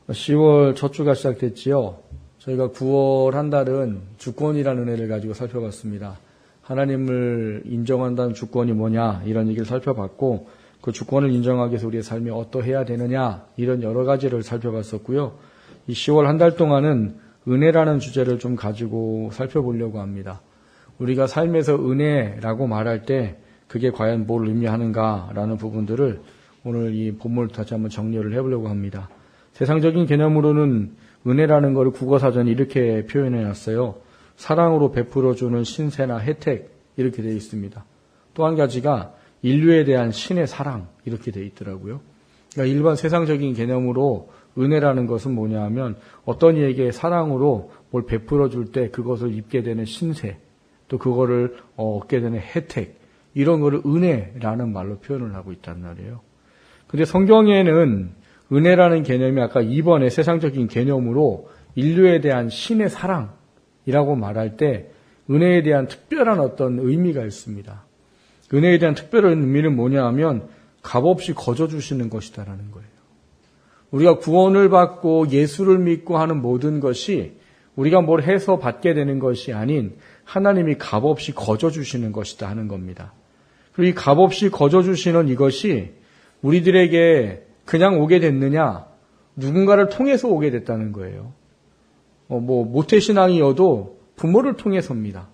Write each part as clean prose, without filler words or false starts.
10월 첫 주가 시작됐지요. 저희가 9월 한 달은 주권이라는 은혜를 가지고 살펴봤습니다. 하나님을 인정한다는 주권이 뭐냐 이런 얘기를 살펴봤고, 그 주권을 인정하기 위해서 우리의 삶이 어떠해야 되느냐 이런 여러 가지를 살펴봤었고요. 이 10월 한 달 동안은 은혜라는 주제를 좀 가지고 살펴보려고 합니다. 우리가 삶에서 은혜라고 말할 때 그게 과연 뭘 의미하는가라는 부분들을 오늘 이 본문을 다시 한번 정리를 해보려고 합니다. 세상적인 개념으로는 은혜라는 것을 국어사전이 이렇게 표현해놨어요. 사랑으로 베풀어주는 신세나 혜택 이렇게 되어 있습니다. 또 한 가지가 인류에 대한 신의 사랑 이렇게 되어 있더라고요. 그러니까 일반 세상적인 개념으로 은혜라는 것은 뭐냐 하면 어떤 이에게 사랑으로 뭘 베풀어줄 때 그것을 입게 되는 신세, 또 그거를 얻게 되는 혜택, 이런 거를 은혜라는 말로 표현을 하고 있단 말이에요. 근데 성경에는 은혜라는 개념이 아까 2번의 세상적인 개념으로 인류에 대한 신의 사랑이라고 말할 때 은혜에 대한 특별한 어떤 의미가 있습니다. 은혜에 대한 특별한 의미는 뭐냐 하면 값없이 거저주시는 것이다라는 거예요. 우리가 구원을 받고 예수를 믿고 하는 모든 것이 우리가 뭘 해서 받게 되는 것이 아닌 하나님이 값없이 거저주시는 것이다 하는 겁니다. 그리고 이 값없이 거저주시는 이것이 우리들에게 그냥 오게 됐느냐, 누군가를 통해서 오게 됐다는 거예요. 모태신앙이어도 부모를 통해서입니다.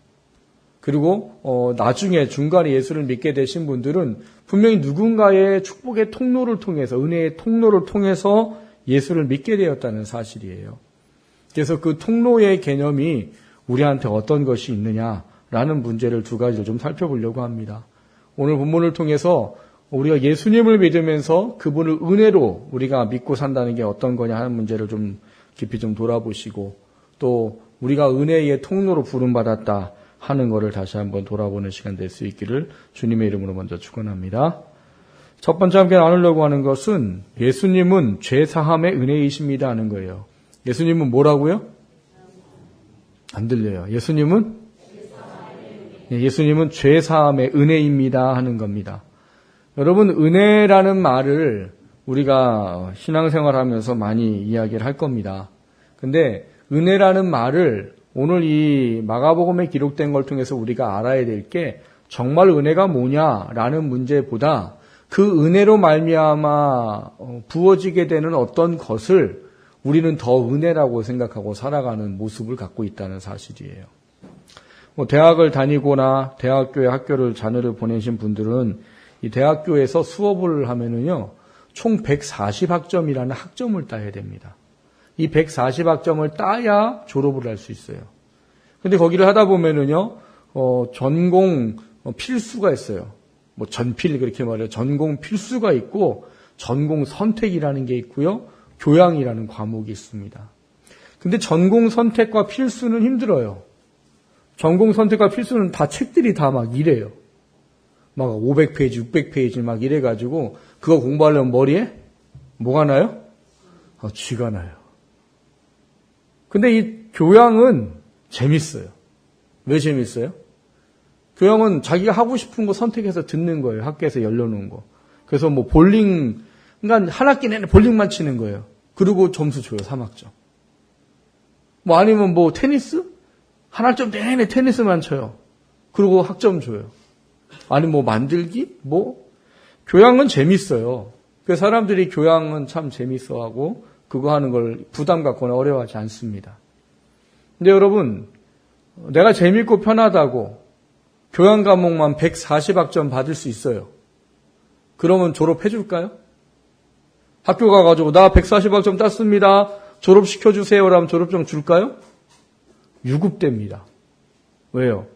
그리고 나중에 중간에 예수를 믿게 되신 분들은 분명히 누군가의 축복의 통로를 통해서, 은혜의 통로를 통해서 예수를 믿게 되었다는 사실이에요. 그래서 그 통로의 개념이 우리한테 어떤 것이 있느냐라는 문제를 두 가지를 좀 살펴보려고 합니다. 오늘 본문을 통해서 우리가 예수님을 믿으면서 그분을 은혜로 우리가 믿고 산다는 게 어떤 거냐 하는 문제를 좀 깊이 좀 돌아보시고, 또 우리가 은혜의 통로로 부름받았다 하는 것을 다시 한번 돌아보는 시간 될 수 있기를 주님의 이름으로 먼저 축원합니다. 첫 번째 함께 나누려고 하는 것은 예수님은 죄사함의 은혜이십니다 하는 거예요. 예수님은 뭐라고요? 안 들려요. 예수님은 죄사함의 은혜입니다 하는 겁니다. 여러분, 은혜라는 말을 우리가 신앙생활하면서 많이 이야기를 할 겁니다. 근데 은혜라는 말을 오늘 이 마가복음에 기록된 걸 통해서 우리가 알아야 될 게 정말 은혜가 뭐냐라는 문제보다 그 은혜로 말미암아 부어지게 되는 어떤 것을 우리는 더 은혜라고 생각하고 살아가는 모습을 갖고 있다는 사실이에요. 대학을 다니거나 대학교에 학교를 자녀를 보내신 분들은 이 대학교에서 수업을 하면은요, 총 140학점이라는 학점을 따야 됩니다. 이 140학점을 따야 졸업을 할 수 있어요. 근데 거기를 하다 보면은요, 전공 필수가 있어요. 전필 그렇게 말해요. 전공 필수가 있고, 전공 선택이라는 게 있고요, 교양이라는 과목이 있습니다. 근데 전공 선택과 필수는 힘들어요. 전공 선택과 필수는 다 책들이 다 막 이래요. 막 500페이지, 600페이지 막 이래가지고 그거 공부하려면 머리에 뭐가 나요? 쥐가 나요. 근데 이 교양은 재밌어요. 왜 재밌어요? 교양은 자기가 하고 싶은 거 선택해서 듣는 거예요. 학교에서 열려놓은 거. 그래서 볼링, 그러니까 한 학기 내내 볼링만 치는 거예요. 그리고 점수 줘요. 3학점. 아니면 테니스? 한 학점 내내 테니스만 쳐요. 그리고 학점 줘요. 아니 만들기? 교양은 재밌어요. 그 사람들이 교양은 참 재밌어하고 그거 하는 걸 부담 갖거나 어려워하지 않습니다. 근데 여러분, 내가 재밌고 편하다고 교양 과목만 140학점 받을 수 있어요. 그러면 졸업해 줄까요? 학교 가가지고 나 140학점 땄습니다. 졸업시켜주세요. 라면 졸업증 줄까요? 유급됩니다. 왜요?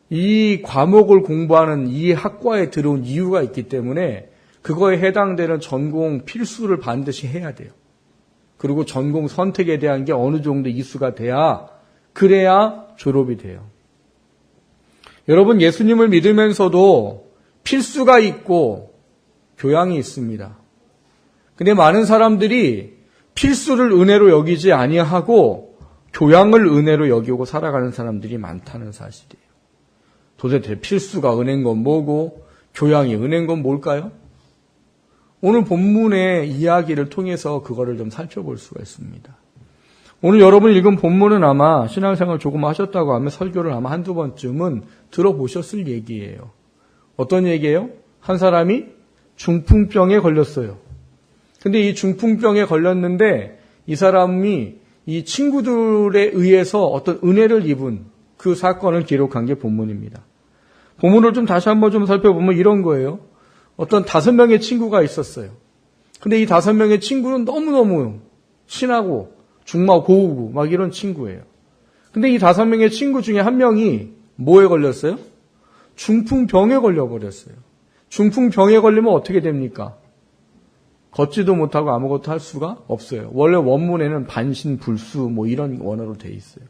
이 과목을 공부하는 이 학과에 들어온 이유가 있기 때문에 그거에 해당되는 전공 필수를 반드시 해야 돼요. 그리고 전공 선택에 대한 게 어느 정도 이수가 그래야 졸업이 돼요. 여러분, 예수님을 믿으면서도 필수가 있고 교양이 있습니다. 근데 많은 사람들이 필수를 은혜로 여기지 아니하고 교양을 은혜로 여기고 살아가는 사람들이 많다는 사실이에요. 도대체 필수가 은혜인 건 뭐고 교양이 은혜인 건 뭘까요? 오늘 본문의 이야기를 통해서 그거를 좀 살펴볼 수가 있습니다. 오늘 여러분이 읽은 본문은 아마 신앙생활 조금 하셨다고 하면 설교를 아마 한두 번쯤은 들어보셨을 얘기예요. 어떤 얘기예요? 한 사람이 중풍병에 걸렸어요. 근데 이 중풍병에 걸렸는데 이 사람이 이 친구들에 의해서 어떤 은혜를 입은 그 사건을 기록한 게 본문입니다. 본문을 좀 다시 한번 좀 살펴보면 이런 거예요. 어떤 5명의 친구가 있었어요. 근데 이 5명의 친구는 너무너무 친하고 중마 고우고 막 이런 친구예요. 근데 이 5명의 친구 중에 한 명이 뭐에 걸렸어요? 중풍병에 걸려버렸어요. 중풍병에 걸리면 어떻게 됩니까? 걷지도 못하고 아무것도 할 수가 없어요. 원래 원문에는 반신불수 뭐 이런 원어로 돼 있어요.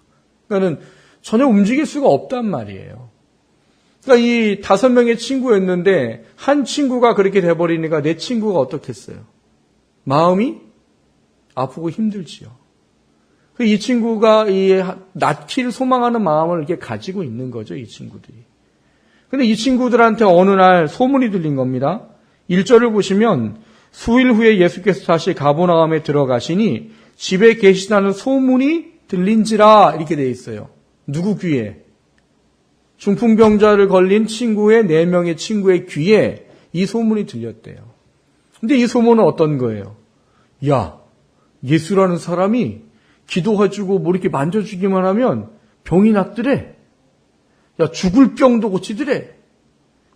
그러니까는 전혀 움직일 수가 없단 말이에요. 그러니까 이 5명의 친구였는데 한 친구가 그렇게 돼버리니까 내 친구가 어떻겠어요? 마음이 아프고 힘들지요. 이 친구가 이 낫기를 소망하는 마음을 이렇게 가지고 있는 거죠, 이 친구들이. 근데 이 친구들한테 어느 날 소문이 들린 겁니다. 1절을 보시면 수일 후에 예수께서 다시 가버나움에 들어가시니 집에 계시다는 소문이 들린지라 이렇게 돼 있어요. 누구 귀에? 중풍병자를 걸린 친구의 4명의 친구의 귀에 이 소문이 들렸대요. 근데 이 소문은 어떤 거예요? 야, 예수라는 사람이 기도해주고 뭐 이렇게 만져주기만 하면 병이 낫더래. 야, 죽을 병도 고치더래.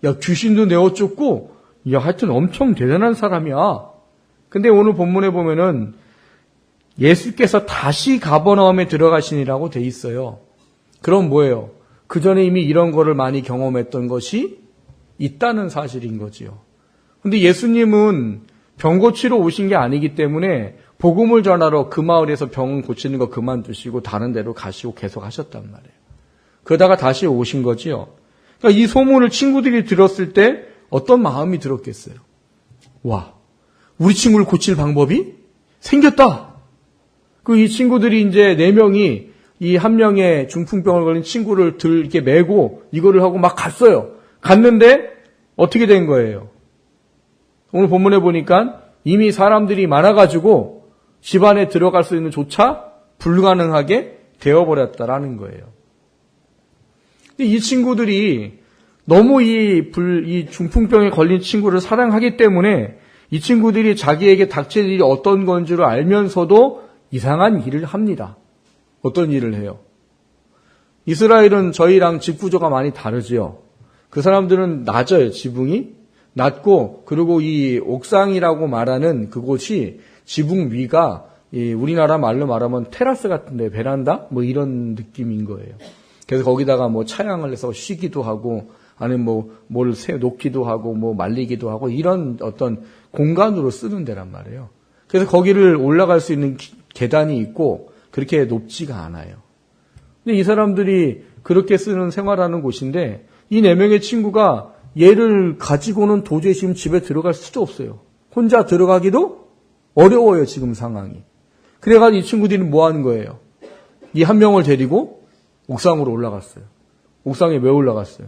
야, 귀신도 내어쫓고, 야, 하여튼 엄청 대단한 사람이야. 근데 오늘 본문에 보면은 예수께서 다시 가버나움에 들어가시니라고 돼 있어요. 그럼 뭐예요? 그 전에 이미 이런 거를 많이 경험했던 것이 있다는 사실인 거지요. 근데 예수님은 병 고치러 오신 게 아니기 때문에 복음을 전하러 그 마을에서 병 고치는 거 그만두시고 다른 데로 가시고 계속 하셨단 말이에요. 그러다가 다시 오신 거지요. 그러니까 이 소문을 친구들이 들었을 때 어떤 마음이 들었겠어요? 와, 우리 친구를 고칠 방법이 생겼다. 이 친구들이 이제 4명이 이 한 명의 중풍병을 걸린 친구를 이렇게 메고 이거를 하고 막 갔어요. 갔는데 어떻게 된 거예요? 오늘 본문에 보니까 이미 사람들이 많아가지고 집 안에 들어갈 수 있는 조차 불가능하게 되어버렸다라는 거예요. 근데 이 친구들이 너무 이 중풍병에 걸린 친구를 사랑하기 때문에 이 친구들이 자기에게 닥칠 일이 어떤 건 줄 알면서도 이상한 일을 합니다. 어떤 일을 해요? 이스라엘은 저희랑 집 구조가 많이 다르지요. 그 사람들은 낮아요, 지붕이. 낮고, 그리고 이 옥상이라고 말하는 그곳이 지붕 위가 우리나라 말로 말하면 테라스 같은데, 베란다? 뭐 이런 느낌인 거예요. 그래서 거기다가 뭐 차양을 해서 쉬기도 하고, 아니면 뭘 놓기도 하고, 뭐 말리기도 하고, 이런 어떤 공간으로 쓰는 데란 말이에요. 그래서 거기를 올라갈 수 있는 계단이 있고, 그렇게 높지가 않아요. 근데 이 사람들이 그렇게 쓰는 생활하는 곳인데, 이 4명의 친구가 얘를 가지고는 도저히 지금 집에 들어갈 수도 없어요. 혼자 들어가기도 어려워요, 지금 상황이. 그래가지고 이 친구들이 뭐 하는 거예요? 이 한 명을 데리고 옥상으로 올라갔어요. 옥상에 왜 올라갔어요?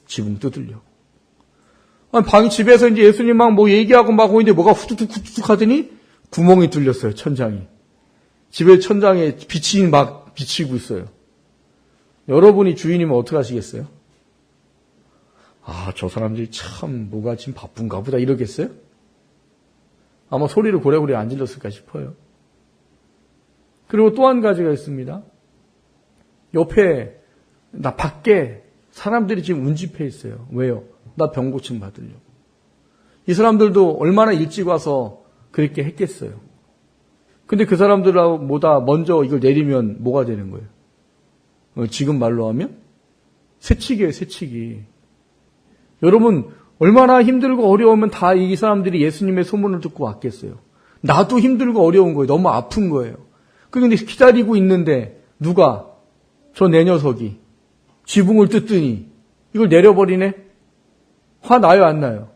지붕 뜯으려고. 방이 집에서 이제 예수님랑 뭐 얘기하고 막 오는데 뭐가 후두둑 하더니 구멍이 뚫렸어요, 천장이. 집에 천장에 빛이 막 비치고 있어요. 여러분이 주인이면 어떻게 하시겠어요? 아, 저 사람들이 참 뭐가 지금 바쁜가 보다 이러겠어요? 아마 소리를 고래고래 안 질렀을까 싶어요. 그리고 또 한 가지가 있습니다. 옆에 밖에 사람들이 지금 운집해 있어요. 왜요? 나 병 고침 받으려고. 이 사람들도 얼마나 일찍 와서 그렇게 했겠어요. 근데 그 사람들보다 먼저 이걸 내리면 뭐가 되는 거예요? 지금 말로 하면? 새치기예요, 새치기. 여러분, 얼마나 힘들고 어려우면 다 이 사람들이 예수님의 소문을 듣고 왔겠어요. 나도 힘들고 어려운 거예요. 너무 아픈 거예요. 그런데 기다리고 있는데 누가? 저 내 녀석이 지붕을 뜯더니 이걸 내려버리네? 화 나요, 안 나요?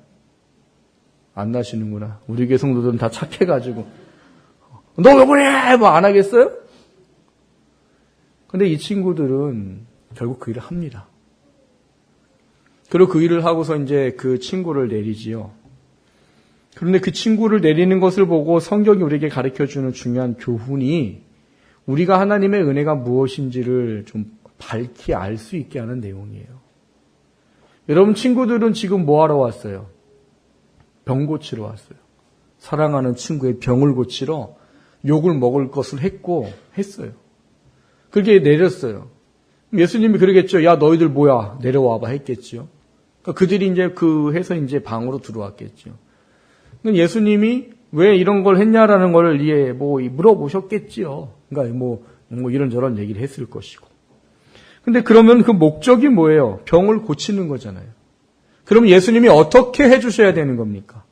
안 나시는구나. 우리 교회 성도들은 다 착해가지고 너 왜 그래? 뭐 안 하겠어요? 근데 이 친구들은 결국 그 일을 합니다. 그리고 그 일을 하고서 이제 그 친구를 내리지요. 그런데 그 친구를 내리는 것을 보고 성경이 우리에게 가르쳐주는 중요한 교훈이 우리가 하나님의 은혜가 무엇인지를 좀 밝히 알 수 있게 하는 내용이에요. 여러분 친구들은 지금 뭐 하러 왔어요? 병 고치러 왔어요. 사랑하는 친구의 병을 고치러 욕을 먹을 것을 했어요. 그렇게 내렸어요. 예수님이 그러겠죠. 야 너희들 뭐야 내려와봐 했겠지요. 그러니까 그들이 이제 해서 이제 방으로 들어왔겠죠. 예수님이 왜 이런 걸 했냐라는 걸 물어보셨겠지요. 그러니까 뭐 이런저런 얘기를 했을 것이고. 근데 그러면 그 목적이 뭐예요? 병을 고치는 거잖아요. 그럼 예수님이 어떻게 해주셔야 되는 겁니까?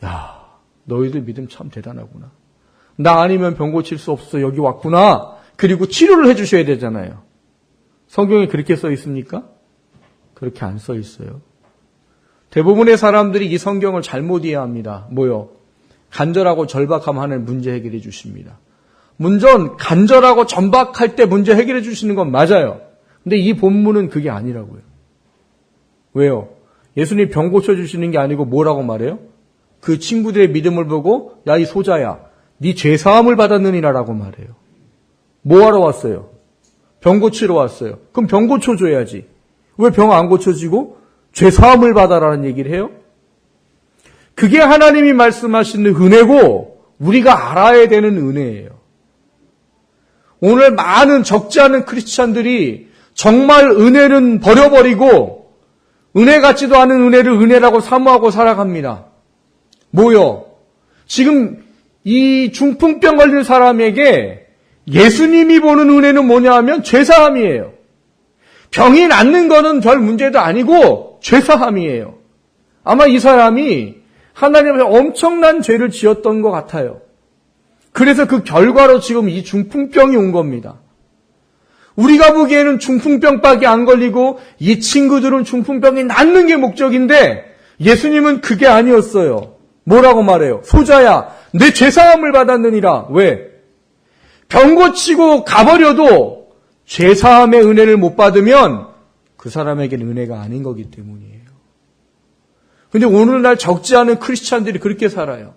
야, 너희들 믿음 참 대단하구나. 나 아니면 병 고칠 수 없어. 여기 왔구나. 그리고 치료를 해주셔야 되잖아요. 성경에 그렇게 써 있습니까? 그렇게 안 써 있어요. 대부분의 사람들이 이 성경을 잘못 이해합니다. 뭐요? 간절하고 절박함 하는 문제 해결해 주십니다. 문전 간절하고 전박할 때 문제 해결해 주시는 건 맞아요. 근데 이 본문은 그게 아니라고요. 왜요? 예수님 병 고쳐주시는 게 아니고 뭐라고 말해요? 그 친구들의 믿음을 보고 야 이 소자야 네 죄사함을 받았느니라라고 말해요. 뭐하러 왔어요? 병 고치러 왔어요. 그럼 병 고쳐줘야지. 왜 병 안 고쳐지고 죄사함을 받아라는 얘기를 해요? 그게 하나님이 말씀하시는 은혜고 우리가 알아야 되는 은혜예요. 오늘 많은 적지 않은 크리스찬들이 정말 은혜는 버려버리고 은혜 같지도 않은 은혜를 은혜라고 사모하고 살아갑니다. 뭐요? 지금 이 중풍병 걸린 사람에게 예수님이 보는 은혜는 뭐냐 하면 죄사함이에요. 병이 낫는 거는 별 문제도 아니고 죄사함이에요. 아마 이 사람이 하나님 앞에 엄청난 죄를 지었던 것 같아요. 그래서 그 결과로 지금 이 중풍병이 온 겁니다. 우리가 보기에는 중풍병밖에 안 걸리고 이 친구들은 중풍병이 낫는 게 목적인데 예수님은 그게 아니었어요. 뭐라고 말해요? 소자야, 내 죄사함을 받았느니라. 왜? 병 고치고 가버려도 죄사함의 은혜를 못 받으면 그 사람에게는 은혜가 아닌 거기 때문이에요. 근데 오늘날 적지 않은 크리스찬들이 그렇게 살아요.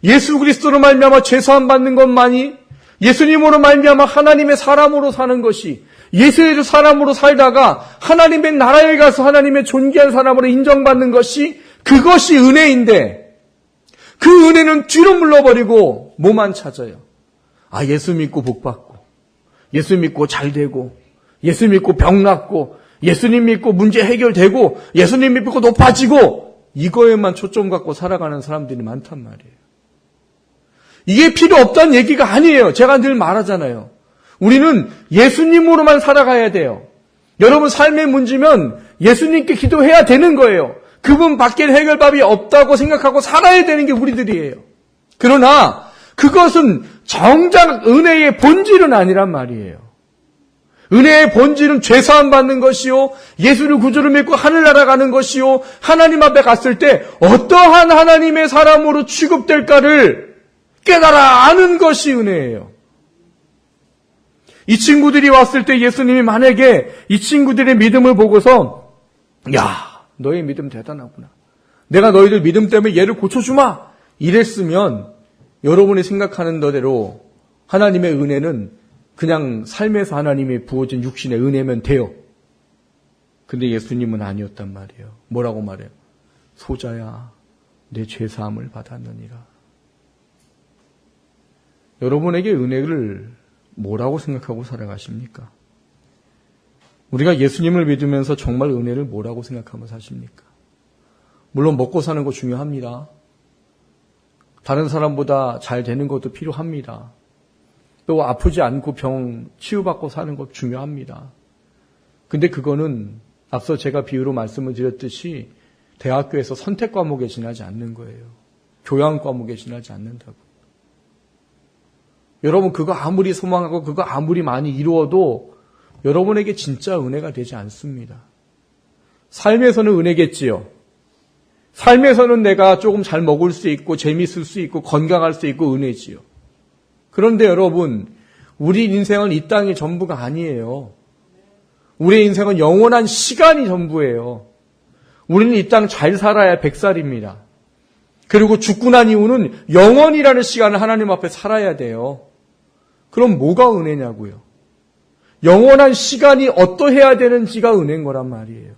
예수 그리스도로 말미암아 죄사함 받는 것만이 예수님으로 말미암아 하나님의 사람으로 사는 것이 예수의 사람으로 살다가 하나님의 나라에 가서 하나님의 존귀한 사람으로 인정받는 것이 그것이 은혜인데 그 은혜는 뒤로 물러버리고 뭐만 찾아요. 아 예수 믿고 복 받고 예수 믿고 잘 되고 예수 믿고 병 낫고 예수님 믿고 문제 해결되고 예수님 믿고 높아지고 이거에만 초점 갖고 살아가는 사람들이 많단 말이에요. 이게 필요 없다는 얘기가 아니에요. 제가 늘 말하잖아요. 우리는 예수님으로만 살아가야 돼요. 여러분 삶의 문제면 예수님께 기도해야 되는 거예요. 그분 밖에 해결법이 없다고 생각하고 살아야 되는 게 우리들이에요. 그러나 그것은 정작 은혜의 본질은 아니란 말이에요. 은혜의 본질은 죄사함 받는 것이요, 예수를 구주로 믿고 하늘나라 가는 것이요, 하나님 앞에 갔을 때 어떠한 하나님의 사람으로 취급될까를 깨달아 아는 것이 은혜예요. 이 친구들이 왔을 때 예수님이 만약에 이 친구들의 믿음을 보고서 야, 너의 믿음 대단하구나. 내가 너희들 믿음 때문에 얘를 고쳐주마. 이랬으면 여러분이 생각하는 대로 하나님의 은혜는 그냥 삶에서 하나님이 부어진 육신의 은혜면 돼요. 근데 예수님은 아니었단 말이에요. 뭐라고 말해요? 소자야, 내 죄사함을 받았느니라. 여러분에게 은혜를 뭐라고 생각하고 살아가십니까? 우리가 예수님을 믿으면서 정말 은혜를 뭐라고 생각하며 사십니까? 물론 먹고 사는 거 중요합니다. 다른 사람보다 잘 되는 것도 필요합니다. 또 아프지 않고 병 치유받고 사는 것 중요합니다. 근데 그거는 앞서 제가 비유로 말씀을 드렸듯이 대학교에서 선택 과목에 지나지 않는 거예요. 교양 과목에 지나지 않는다고. 여러분 그거 아무리 소망하고 그거 아무리 많이 이루어도 여러분에게 진짜 은혜가 되지 않습니다. 삶에서는 은혜겠지요. 삶에서는 내가 조금 잘 먹을 수 있고 재미있을 수 있고 건강할 수 있고 은혜지요. 그런데 여러분, 우리 인생은 이 땅이 전부가 아니에요. 우리의 인생은 영원한 시간이 전부예요. 우리는 이 땅 잘 살아야 100살입니다. 그리고 죽고 난 이후는 영원이라는 시간을 하나님 앞에 살아야 돼요. 그럼 뭐가 은혜냐고요? 영원한 시간이 어떠해야 되는지가 은혜인 거란 말이에요.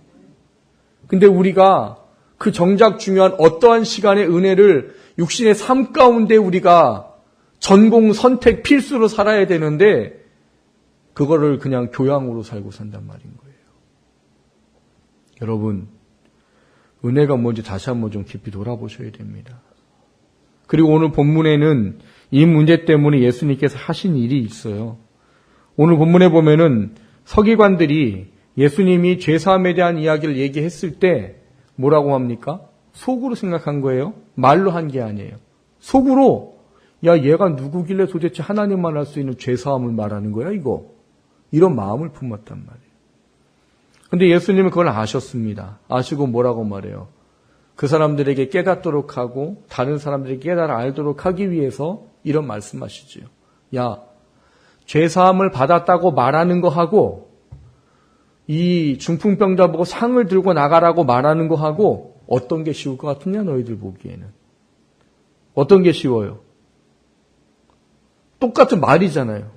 근데 우리가 그 정작 중요한 어떠한 시간의 은혜를 육신의 삶 가운데 우리가 전공, 선택, 필수로 살아야 되는데 그거를 그냥 교양으로 살고 산단 말인 거예요. 여러분, 은혜가 뭔지 다시 한번 좀 깊이 돌아보셔야 됩니다. 그리고 오늘 본문에는 이 문제 때문에 예수님께서 하신 일이 있어요. 오늘 본문에 보면은 서기관들이 예수님이 죄사함에 대한 이야기를 얘기했을 때 뭐라고 합니까? 속으로 생각한 거예요. 말로 한 게 아니에요. 속으로 야 얘가 누구길래 도대체 하나님만 할 수 있는 죄사함을 말하는 거야 이거. 이런 마음을 품었단 말이에요. 근데 예수님은 그걸 아셨습니다. 아시고 뭐라고 말해요? 그 사람들에게 깨닫도록 하고 다른 사람들에게 깨달아 알도록 하기 위해서 이런 말씀하시죠. 야, 죄사함을 받았다고 말하는 거하고 이 중풍병자 보고 상을 들고 나가라고 말하는 거하고 어떤 게 쉬울 것 같으냐 너희들 보기에는. 어떤 게 쉬워요? 똑같은 말이잖아요.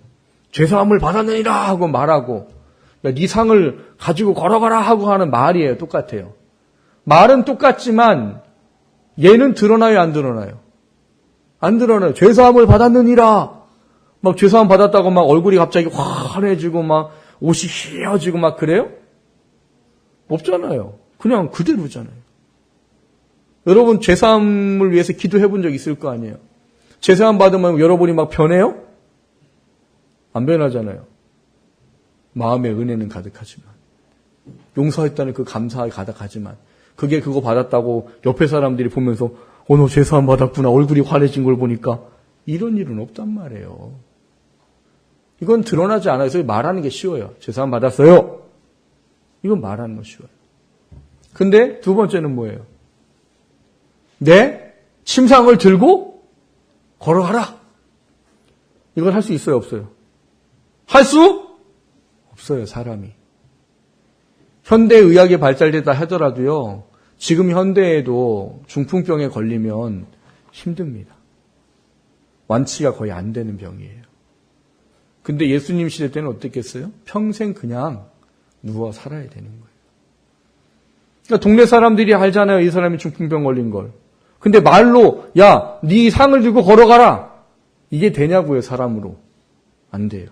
죄사함을 받았느니라 하고 말하고 야, 네 상을 가지고 걸어가라 하고 하는 말이에요. 똑같아요. 말은 똑같지만 얘는 드러나요 안 드러나요? 안 드러나요. 죄사함을 받았느니라 막 죄사함 받았다고 막 얼굴이 갑자기 환해지고 막 옷이 휘어지고 막 그래요? 없잖아요. 그냥 그대로잖아요. 여러분 죄사함을 위해서 기도해 본 적 있을 거 아니에요. 죄사함 받으면 여러분이 막 변해요? 안 변하잖아요. 마음의 은혜는 가득하지만 용서했다는 그 감사가 가득하지만 그게 그거 받았다고 옆에 사람들이 보면서 너 죄사함 받았구나 얼굴이 환해진 걸 보니까 이런 일은 없단 말이에요. 이건 드러나지 않아요. 그래서 말하는 게 쉬워요. 죄사함 받았어요. 이건 말하는 건 쉬워요. 근데 두 번째는 뭐예요? 내 침상을 들고 걸어가라. 이걸 할 수 있어요? 없어요? 할 수 없어요. 사람이. 현대의학이 발달됐다 하더라도요. 지금 현대에도 중풍병에 걸리면 힘듭니다. 완치가 거의 안 되는 병이에요. 근데 예수님 시대 때는 어땠겠어요? 평생 그냥 누워 살아야 되는 거예요. 그러니까 동네 사람들이 알잖아요. 이 사람이 중풍병 걸린 걸. 근데 말로 야, 네 상을 들고 걸어가라. 이게 되냐고요, 사람으로. 안 돼요.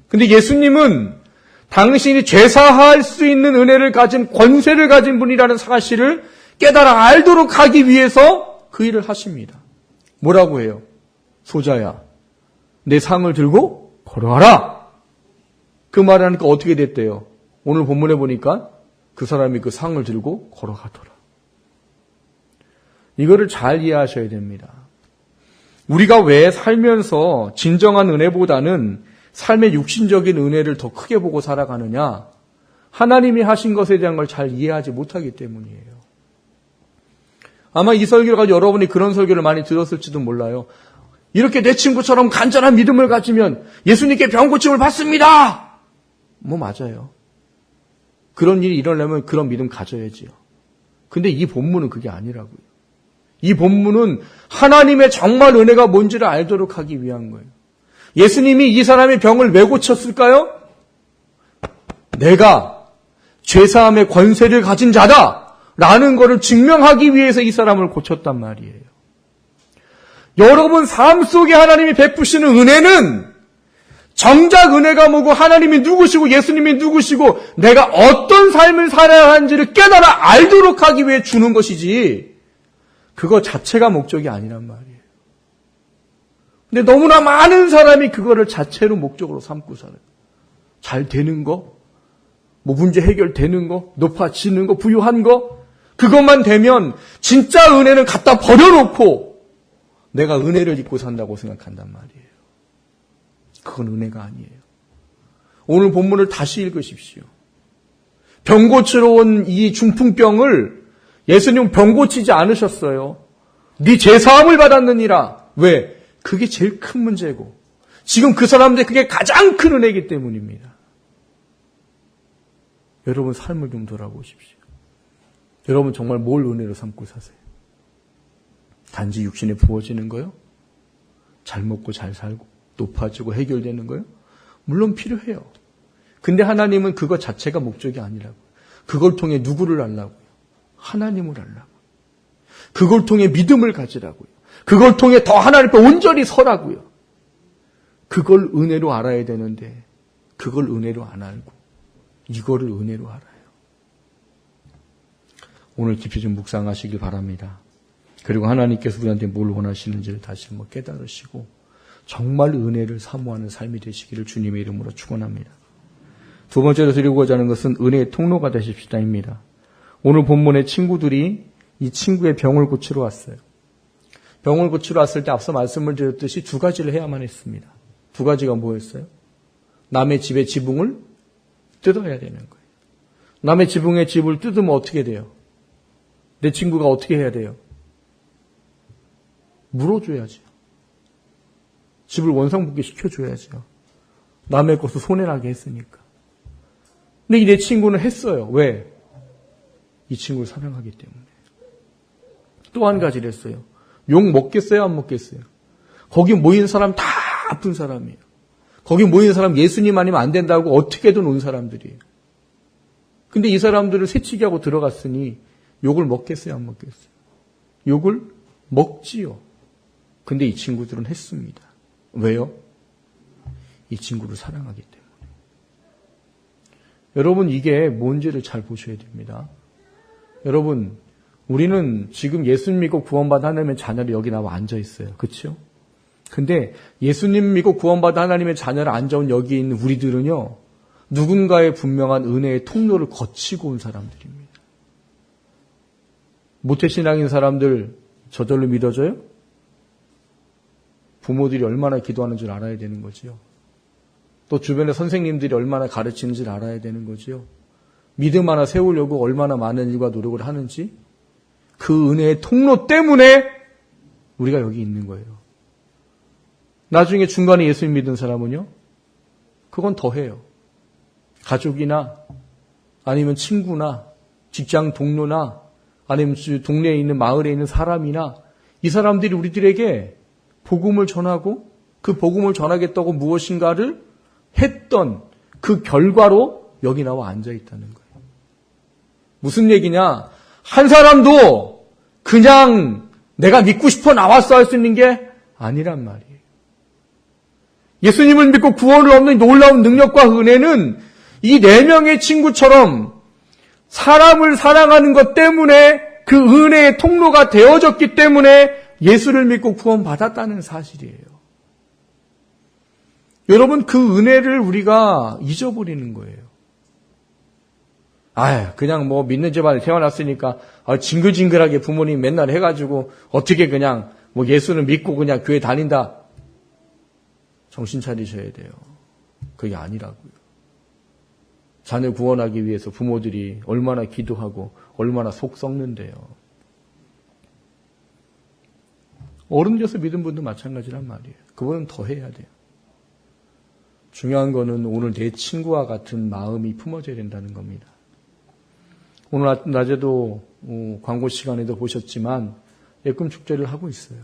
근데 예수님은 당신이 죄사할 수 있는 은혜를 가진 권세를 가진 분이라는 사실을 깨달아 알도록 하기 위해서 그 일을 하십니다. 뭐라고 해요? 소자야, 내 상을 들고 걸어가라. 그 말을 하니까 어떻게 됐대요? 오늘 본문에 보니까 그 사람이 그 상을 들고 걸어가더라. 이거를 잘 이해하셔야 됩니다. 우리가 왜 살면서 진정한 은혜보다는 삶의 육신적인 은혜를 더 크게 보고 살아가느냐? 하나님이 하신 것에 대한 걸 잘 이해하지 못하기 때문이에요. 아마 이 설교를 가지고 여러분이 그런 설교를 많이 들었을지도 몰라요. 이렇게 내 친구처럼 간절한 믿음을 가지면 예수님께 병 고침을 받습니다. 뭐 맞아요. 그런 일이 일어나면 그런 믿음 가져야지요. 근데 이 본문은 그게 아니라고요. 이 본문은 하나님의 정말 은혜가 뭔지를 알도록 하기 위한 거예요. 예수님이 이 사람의 병을 왜 고쳤을까요? 내가 죄사함의 권세를 가진 자다 라는 것을 증명하기 위해서 이 사람을 고쳤단 말이에요. 여러분 삶 속에 하나님이 베푸시는 은혜는 정작 은혜가 뭐고 하나님이 누구시고 예수님이 누구시고 내가 어떤 삶을 살아야 하는지를 깨달아 알도록 하기 위해 주는 것이지 그거 자체가 목적이 아니란 말이에요. 근데 너무나 많은 사람이 그거를 자체로 목적으로 삼고 살아요. 잘 되는 거, 뭐 문제 해결되는 거, 높아지는 거, 부유한 거, 그것만 되면 진짜 은혜는 갖다 버려놓고 내가 은혜를 입고 산다고 생각한단 말이에요. 그건 은혜가 아니에요. 오늘 본문을 다시 읽으십시오. 병 고치러 온 이 중풍병을 예수님 병 고치지 않으셨어요. 네 죄사함을 받았느니라. 왜? 그게 제일 큰 문제고 지금 그 사람들이 그게 가장 큰 은혜이기 때문입니다. 여러분 삶을 좀 돌아보십시오. 여러분 정말 뭘 은혜로 삼고 사세요? 단지 육신에 부어지는 거요? 잘 먹고 잘 살고 높아지고 해결되는 거요? 물론 필요해요. 근데 하나님은 그것 자체가 목적이 아니라고. 그걸 통해 누구를 알라고요? 하나님을 알라고. 그걸 통해 믿음을 가지라고요. 그걸 통해 더 하나님 앞에 온전히 서라고요. 그걸 은혜로 알아야 되는데 그걸 은혜로 안 알고 이거를 은혜로 알아요. 오늘 깊이 좀 묵상하시길 바랍니다. 그리고 하나님께서 우리한테 뭘 원하시는지를 다시 한번 깨달으시고 정말 은혜를 사모하는 삶이 되시기를 주님의 이름으로 축원합니다. 두 번째로 드리고자 하는 것은 은혜의 통로가 되십시다입니다. 오늘 본문의 친구들이 이 친구의 병을 고치러 왔어요. 병을 고치러 왔을 때 앞서 말씀을 드렸듯이 두 가지를 해야만 했습니다. 두 가지가 뭐였어요? 남의 집의 지붕을 뜯어야 되는 거예요. 남의 지붕의 집을 뜯으면 어떻게 돼요? 내 친구가 어떻게 해야 돼요? 물어줘야죠. 집을 원상복귀 시켜줘야죠. 남의 것을 손해나게 했으니까. 근데 내 친구는 했어요. 왜? 이 친구를 사랑하기 때문에. 또 한 가지를 했어요. 욕 먹겠어요? 안 먹겠어요? 거기 모인 사람 다 아픈 사람이에요. 거기 모인 사람 예수님 아니면 안 된다고 어떻게든 온 사람들이에요. 근데 이 사람들을 새치기 하고 들어갔으니 욕을 먹겠어요? 안 먹겠어요? 욕을 먹지요. 근데 이 친구들은 했습니다. 왜요? 이 친구를 사랑하기 때문에. 여러분, 이게 뭔지를 잘 보셔야 됩니다. 여러분, 우리는 지금 예수님 믿고 구원받아 하나님의 자녀를 여기 나와 앉아 있어요. 그렇죠? 근데 예수님 믿고 구원받아 하나님의 자녀를 앉아온 여기 있는 우리들은요, 누군가의 분명한 은혜의 통로를 거치고 온 사람들입니다. 모태신앙인 사람들 저절로 믿어져요? 부모들이 얼마나 기도하는 줄 알아야 되는 거지요. 또 주변의 선생님들이 얼마나 가르치는지 알아야 되는 거지요. 믿음 하나 세우려고 얼마나 많은 일과 노력을 하는지 그 은혜의 통로 때문에 우리가 여기 있는 거예요. 나중에 중간에 예수님 믿은 사람은요, 그건 더해요. 가족이나 아니면 친구나 직장 동료나 아니면 동네에 있는 마을에 있는 사람이나 이 사람들이 우리들에게 복음을 전하고 그 복음을 전하겠다고 무엇인가를 했던 그 결과로 여기 나와 앉아 있다는 거예요. 무슨 얘기냐? 한 사람도 그냥 내가 믿고 싶어 나왔어 할 수 있는 게 아니란 말이에요. 예수님을 믿고 구원을 얻는 놀라운 능력과 은혜는 이 4명의 친구처럼 사람을 사랑하는 것 때문에 그 은혜의 통로가 되어졌기 때문에 예수를 믿고 구원받았다는 사실이에요. 여러분, 그 은혜를 우리가 잊어버리는 거예요. 그냥 뭐 믿는 집안에 태어났으니까 징글징글하게 부모님 맨날 해가지고 어떻게 그냥 뭐 예수를 믿고 그냥 교회 다닌다. 정신 차리셔야 돼요. 그게 아니라고요. 자녀 구원하기 위해서 부모들이 얼마나 기도하고 얼마나 속 썩는데요. 어른 돼서 믿은 분도 마찬가지란 말이에요. 그거는 더 해야 돼요. 중요한 거는 오늘 내 친구와 같은 마음이 품어져야 된다는 겁니다. 오늘 낮에도 광고 시간에도 보셨지만 예금 축제를 하고 있어요.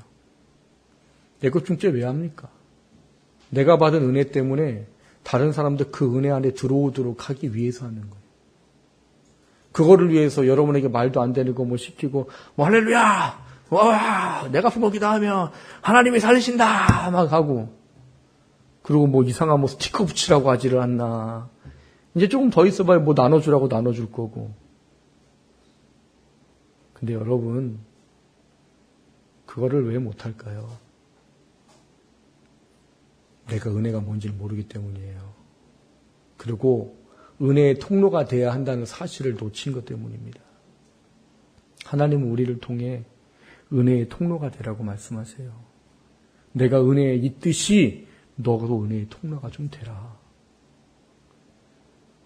예금 축제 왜 합니까? 내가 받은 은혜 때문에 다른 사람들 그 은혜 안에 들어오도록 하기 위해서 하는 거예요. 그거를 위해서 여러분에게 말도 안 되는 거 뭐 시키고 할렐루야! 와, 내가 부모기도 하면 하나님이 살리신다! 막 하고 그리고 뭐 이상한 뭐 스티커 붙이라고 하지를 않나. 이제 조금 더 있어봐야 뭐 나눠주라고 나눠줄 거고. 근데 여러분, 그거를 왜 못할까요? 내가 은혜가 뭔지 모르기 때문이에요. 그리고 은혜의 통로가 돼야 한다는 사실을 놓친 것 때문입니다. 하나님은 우리를 통해 은혜의 통로가 되라고 말씀하세요. 내가 은혜에 있듯이 너도 은혜의 통로가 좀 되라.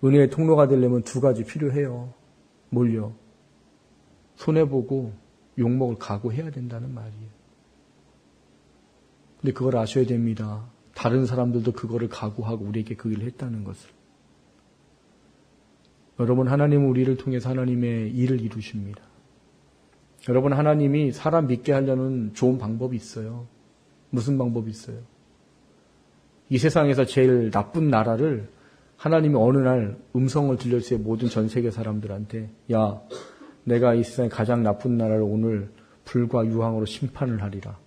은혜의 통로가 되려면 두 가지 필요해요. 뭘요? 손해보고 욕먹을 각오해야 된다는 말이에요. 근데 그걸 아셔야 됩니다. 다른 사람들도 그거를 각오하고 우리에게 그 일을 했다는 것을. 여러분, 하나님은 우리를 통해서 하나님의 일을 이루십니다. 여러분, 하나님이 사람 믿게 하려는 좋은 방법이 있어요. 무슨 방법이 있어요? 이 세상에서 제일 나쁜 나라를 하나님이 어느 날 음성을 들려주세요. 모든 전 세계 사람들한테. 야, 내가 이 세상에 가장 나쁜 나라를 오늘 불과 유황으로 심판을 하리라.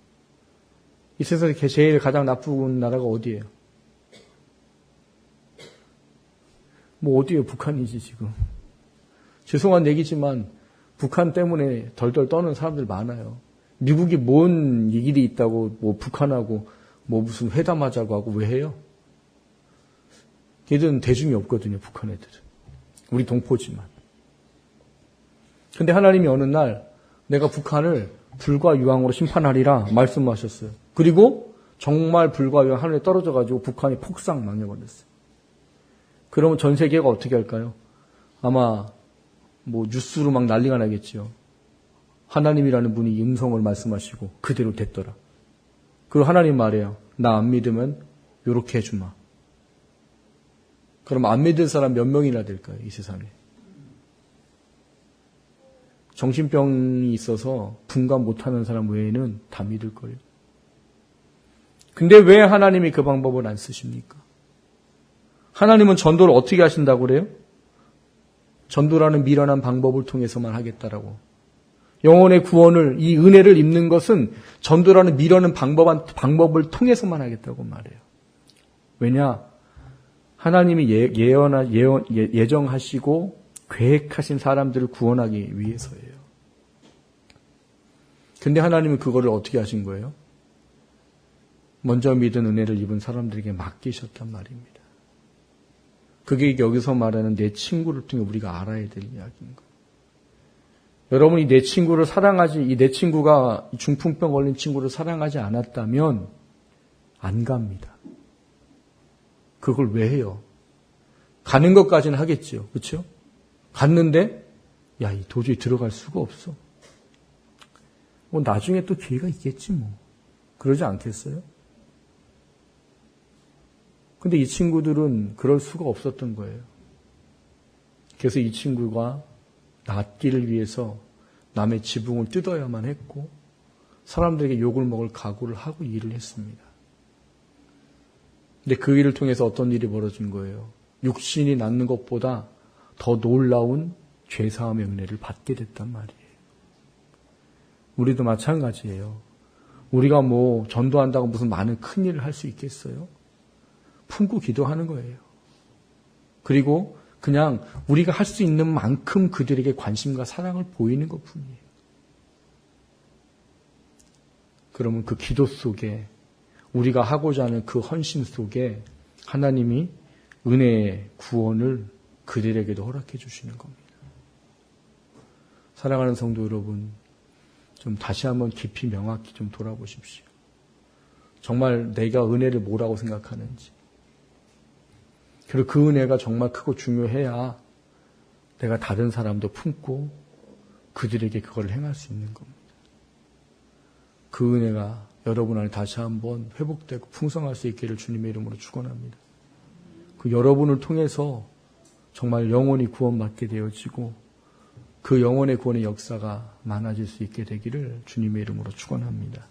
이 세상에 제일 가장 나쁜 나라가 어디예요? 뭐 어디예요? 북한이지 지금. 죄송한 얘기지만 북한 때문에 덜덜 떠는 사람들 많아요. 미국이 뭔 일이 있다고 뭐 북한하고 뭐 무슨 회담하자고 하고 왜 해요? 걔들은 대중이 없거든요. 북한 애들은. 우리 동포지만. 근데 하나님이 어느 날 내가 북한을 불과 유황으로 심판하리라 말씀하셨어요. 그리고 정말 불과 유황 하늘에 떨어져가지고 북한이 폭삭 망해버렸어요. 그러면 전 세계가 어떻게 할까요? 아마 뭐 뉴스로 막 난리가 나겠지요. 하나님이라는 분이 음성을 말씀하시고 그대로 됐더라. 그리고 하나님 말해요. 나 안 믿으면 요렇게 해주마. 그럼 안 믿을 사람 몇 명이나 될까요? 이 세상에. 정신병이 있어서 분간 못하는 사람 외에는 다 믿을 거예요. 근데 왜 하나님이 그 방법을 안 쓰십니까? 하나님은 전도를 어떻게 하신다고 그래요? 전도라는 미련한 방법을 통해서만 하겠다라고. 영혼의 구원을, 이 은혜를 입는 것은 전도라는 미련한 방법을 통해서만 하겠다고 말해요. 왜냐? 하나님이 예정하시고 계획하신 사람들을 구원하기 위해서예요. 근데 하나님은 그거를 어떻게 하신 거예요? 먼저 믿은 은혜를 입은 사람들에게 맡기셨단 말입니다. 그게 여기서 말하는 내 친구를 통해 우리가 알아야 될 이야기인 거예요. 여러분이 내 친구를 이 내 친구가 중풍병 걸린 친구를 사랑하지 않았다면 안 갑니다. 그걸 왜 해요? 가는 것까지는 하겠죠. 그렇죠? 갔는데 야, 도저히 들어갈 수가 없어. 뭐 나중에 또 기회가 있겠지 뭐. 그러지 않겠어요? 근데 이 친구들은 그럴 수가 없었던 거예요. 그래서 이 친구가 낫기를 위해서 남의 지붕을 뜯어야만 했고 사람들에게 욕을 먹을 각오를 하고 일을 했습니다. 근데 그 일을 통해서 어떤 일이 벌어진 거예요? 육신이 낫는 것보다 더 놀라운 죄사함의 은혜를 받게 됐단 말이에요. 우리도 마찬가지예요. 우리가 뭐 전도한다고 무슨 많은 큰 일을 할 수 있겠어요? 품고 기도하는 거예요. 그리고 그냥 우리가 할 수 있는 만큼 그들에게 관심과 사랑을 보이는 것뿐이에요. 그러면 그 기도 속에 우리가 하고자 하는 그 헌신 속에 하나님이 은혜의 구원을 그들에게도 허락해 주시는 겁니다. 사랑하는 성도 여러분, 좀 다시 한번 깊이 명확히 좀 돌아보십시오. 정말 내가 은혜를 뭐라고 생각하는지. 그리고 그 은혜가 정말 크고 중요해야 내가 다른 사람도 품고 그들에게 그걸 행할 수 있는 겁니다. 그 은혜가 여러분 안에 다시 한번 회복되고 풍성할 수 있기를 주님의 이름으로 축원합니다. 그 여러분을 통해서 정말 영혼이 구원받게 되어지고 그 영혼의 구원의 역사가 많아질 수 있게 되기를 주님의 이름으로 축원합니다.